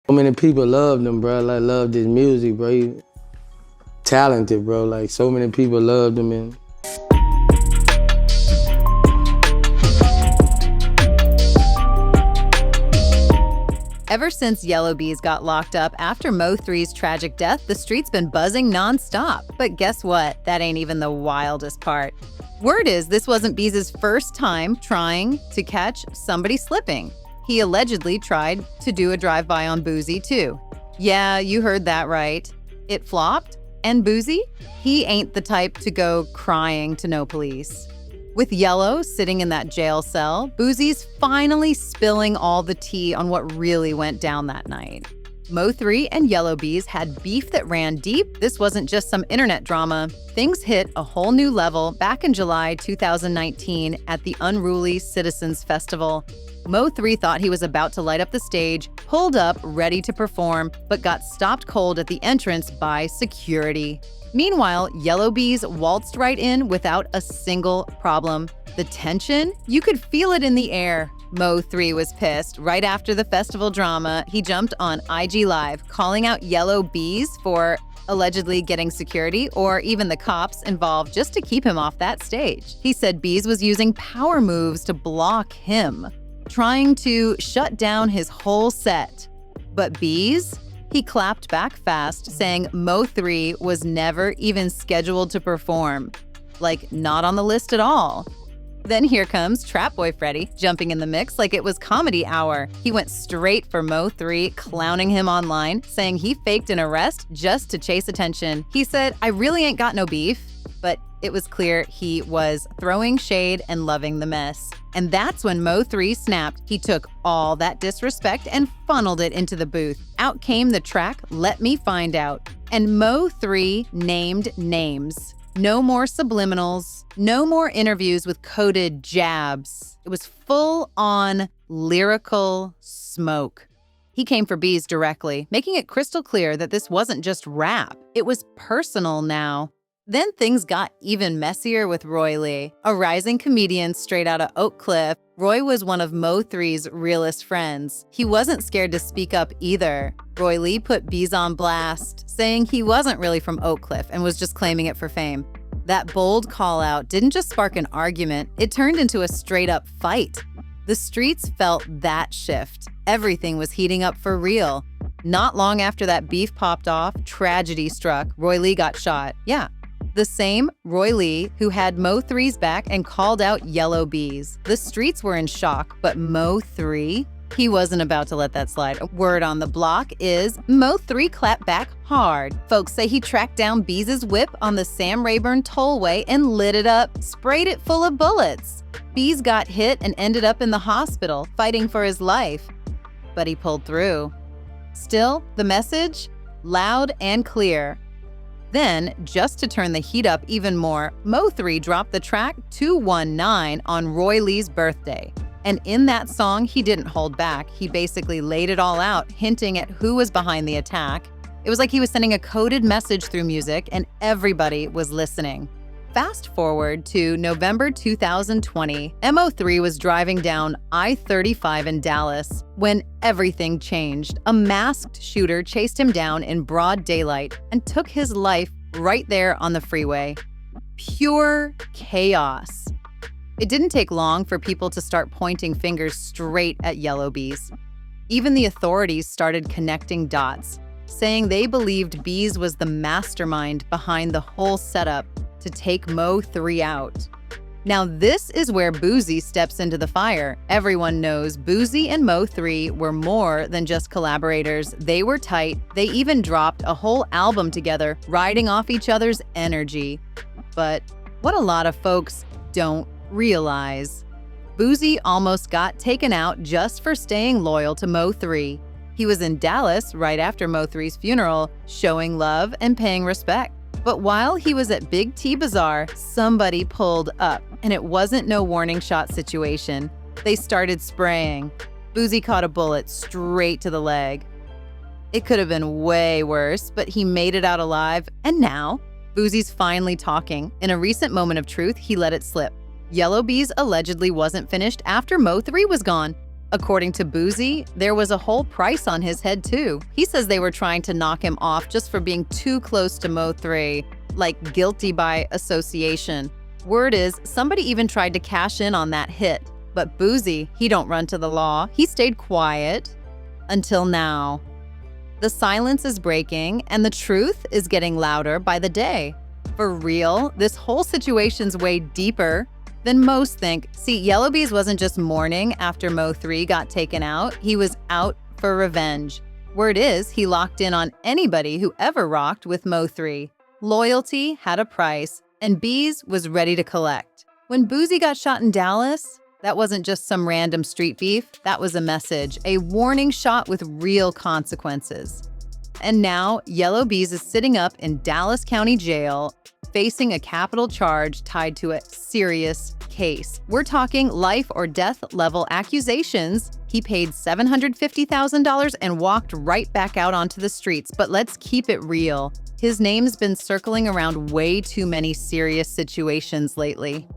So many people loved him, bro. Like, loved his music, bro. He talented, bro. Like, so many people loved him. And Ever since Yella Beezy got locked up after Mo3's tragic death, the street's been buzzing nonstop. But guess what? That ain't even the wildest part. Word is this wasn't Beezy's first time trying to catch somebody slipping. He allegedly tried to do a drive-by on Boosie too. Yeah, you heard that right. It flopped, and Boosie? He ain't the type to go crying to no police. With Yellow sitting in that jail cell, Boosie's finally spilling all the tea on what really went down that night. Mo3 and Yella Beezy had beef that ran deep. This wasn't just some internet drama. Things hit a whole new level back in July 2019 at the Unruly Citizens Festival. Mo3 thought he was about to light up the stage, pulled up, ready to perform, but got stopped cold at the entrance by security. Meanwhile, Yella Beezy waltzed right in without a single problem. The tension? You could feel it in the air. Mo3 was pissed. Right after the festival drama, he jumped on IG Live, calling out Yella Beezy for allegedly getting security or even the cops involved just to keep him off that stage. He said Beezy was using power moves to block him, trying to shut down his whole set. But Beezy? He clapped back fast, saying Mo3 was never even scheduled to perform. Like, not on the list at all. Then here comes Trap Boy Freddy, jumping in the mix like it was comedy hour. He went straight for Mo3, clowning him online, saying he faked an arrest just to chase attention. He said, "I really ain't got no beef," but it was clear he was throwing shade and loving the mess. And that's when Mo3 snapped. He took all that disrespect and funneled it into the booth. Out came the track, Let Me Find Out. And Mo3 named names. No more subliminals, no more interviews with coded jabs. It was full-on lyrical smoke. He came for Beezy directly, making it crystal clear that this wasn't just rap. It was personal now. Then things got even messier with Roy Lee. A rising comedian straight out of Oak Cliff, Roy was one of Mo3's realest friends. He wasn't scared to speak up either. Roy Lee put Beezy on blast, saying he wasn't really from Oak Cliff and was just claiming it for fame. That bold call-out didn't just spark an argument, it turned into a straight-up fight. The streets felt that shift. Everything was heating up for real. Not long after that beef popped off, tragedy struck. Roy Lee got shot. Yeah. The same Roy Lee who had Mo3's back and called out Yella Beezy. The streets were in shock, but Mo3? He wasn't about to let that slide. Word on the block is Mo3 clapped back hard. Folks say he tracked down Beezy's whip on the Sam Rayburn tollway and lit it up, sprayed it full of bullets. Beezy got hit and ended up in the hospital, fighting for his life. But he pulled through. Still, the message? Loud and clear. Then, just to turn the heat up even more, Mo3 dropped the track 219 on Roy Lee's birthday. And in that song, he didn't hold back. He basically laid it all out, hinting at who was behind the attack. It was like he was sending a coded message through music, and everybody was listening. Fast forward to November 2020, Mo3 was driving down I-35 in Dallas when everything changed. A masked shooter chased him down in broad daylight and took his life right there on the freeway. Pure chaos. It didn't take long for people to start pointing fingers straight at Yella Beezy. Even the authorities started connecting dots, saying they believed Beezy was the mastermind behind the whole setup to take Mo3 out. Now this is where Boosie steps into the fire. Everyone knows Boosie and Mo3 were more than just collaborators. They were tight. They even dropped a whole album together, riding off each other's energy. But what a lot of folks don't realize, Boosie almost got taken out just for staying loyal to Mo3. He was in Dallas right after Mo3's funeral, showing love and paying respect. But while he was at Big T Bazaar, somebody pulled up, and it wasn't no warning shot situation. They started spraying. Boosie caught a bullet straight to the leg. It could have been way worse, but he made it out alive, and now, Boosie's finally talking. In a recent moment of truth, he let it slip. Yella Beezy allegedly wasn't finished after Mo3 was gone. According to Boosie, there was a whole price on his head too. He says they were trying to knock him off just for being too close to Mo3, like guilty by association. Word is, somebody even tried to cash in on that hit. But Boosie, he don't run to the law. He stayed quiet until now. The silence is breaking and the truth is getting louder by the day. For real, this whole situation's way deeper than most think. See, Yella Beezy wasn't just mourning after Mo3 got taken out, he was out for revenge. Word is, he locked in on anybody who ever rocked with Mo3. Loyalty had a price, and Beezy was ready to collect. When Boosie got shot in Dallas, that wasn't just some random street beef, that was a message, a warning shot with real consequences. And now, Yella Beezy is sitting up in Dallas County Jail, facing a capital charge tied to a serious case. We're talking life or death level accusations. He paid $750,000 and walked right back out onto the streets. But let's keep it real. His name's been circling around way too many serious situations lately.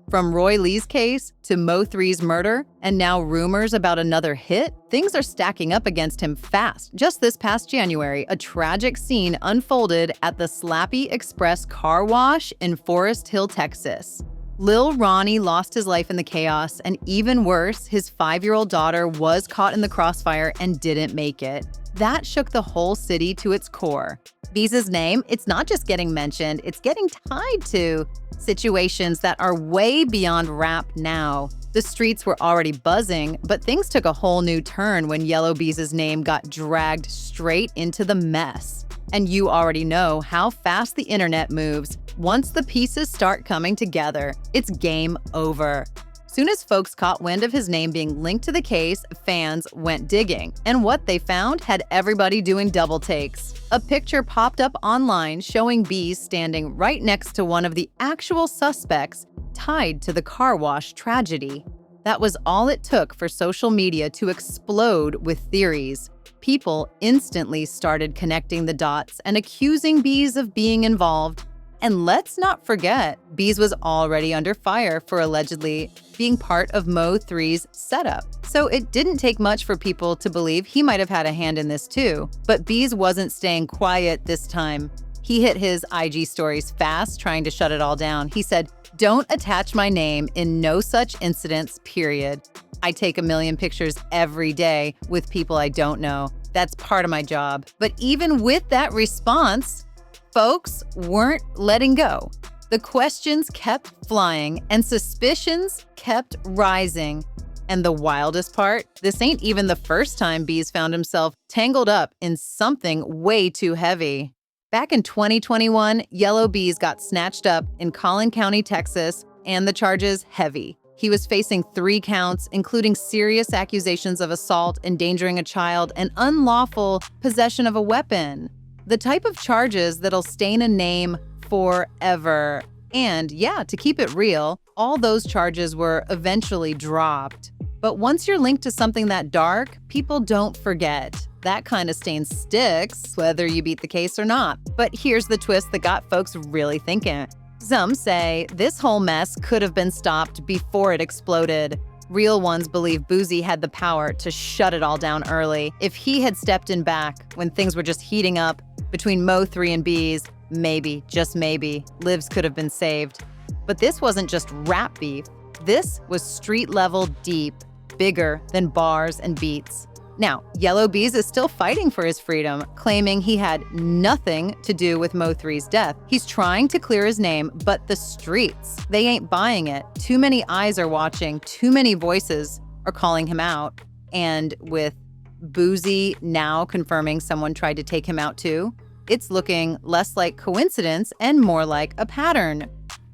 From Roy Lee's case to Mo3's murder, and now rumors about another hit, things are stacking up against him fast. Just this past January, a tragic scene unfolded at the Slappy Express car wash in Forest Hill, Texas. Lil Ronnie lost his life in the chaos, and even worse, his 5-year-old daughter was caught in the crossfire and didn't make it. That shook the whole city to its core. Beezy's name, it's not just getting mentioned, it's getting tied to situations that are way beyond rap now. The streets were already buzzing, but things took a whole new turn when Yella Beezy's name got dragged straight into the mess. And you already know how fast the internet moves. Once the pieces start coming together, it's game over. Soon as folks caught wind of his name being linked to the case, fans went digging. And what they found had everybody doing double takes. A picture popped up online showing Beezy standing right next to one of the actual suspects tied to the car wash tragedy. That was all it took for social media to explode with theories. People instantly started connecting the dots and accusing Beezy of being involved. And let's not forget, Beezy was already under fire for allegedly being part of Mo3's setup. So it didn't take much for people to believe he might have had a hand in this too. But Beezy wasn't staying quiet this time. He hit his IG stories fast, trying to shut it all down. He said, "Don't attach my name in no such incidents, period. I take a million pictures every day with people I don't know. That's part of my job." But even with that response, folks weren't letting go. The questions kept flying and suspicions kept rising. And the wildest part, this ain't even the first time Beezy found himself tangled up in something way too heavy. Back in 2021, Yella Beezy got snatched up in Collin County, Texas, and the charges heavy. He was facing 3 counts, including serious accusations of assault, endangering a child, and unlawful possession of a weapon. The type of charges that'll stain a name forever. And yeah, to keep it real, all those charges were eventually dropped. But once you're linked to something that dark, people don't forget. That kind of stain sticks, whether you beat the case or not. But here's the twist that got folks really thinking. Some say this whole mess could have been stopped before it exploded. Real ones believe Boosie had the power to shut it all down early. If he had stepped in back when things were just heating up between Mo3 and Beezy, maybe, just maybe, lives could have been saved. But this wasn't just rap beef. This was street-level deep, bigger than bars and beats. Now, Yella Beezy is still fighting for his freedom, claiming he had nothing to do with Mo3's death. He's trying to clear his name, but the streets, they ain't buying it. Too many eyes are watching, too many voices are calling him out. And with Boosie now confirming someone tried to take him out too, it's looking less like coincidence and more like a pattern.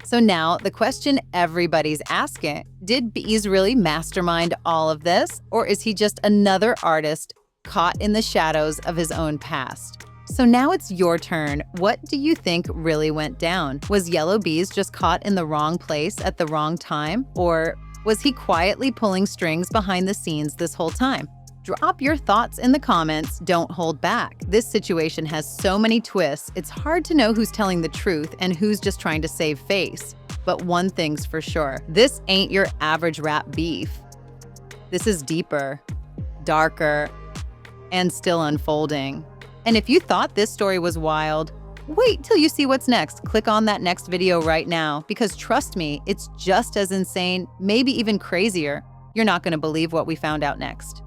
So now the question everybody's asking, did Beezy really mastermind all of this? Or is he just another artist caught in the shadows of his own past? So now it's your turn. What do you think really went down? Was Yella Beezy just caught in the wrong place at the wrong time? Or was he quietly pulling strings behind the scenes this whole time? Drop your thoughts in the comments. Don't hold back. This situation has so many twists, it's hard to know who's telling the truth and who's just trying to save face. But one thing's for sure, this ain't your average rap beef. This is deeper, darker, and still unfolding. And if you thought this story was wild, wait till you see what's next. Click on that next video right now, because trust me, it's just as insane, maybe even crazier. You're not going to believe what we found out next.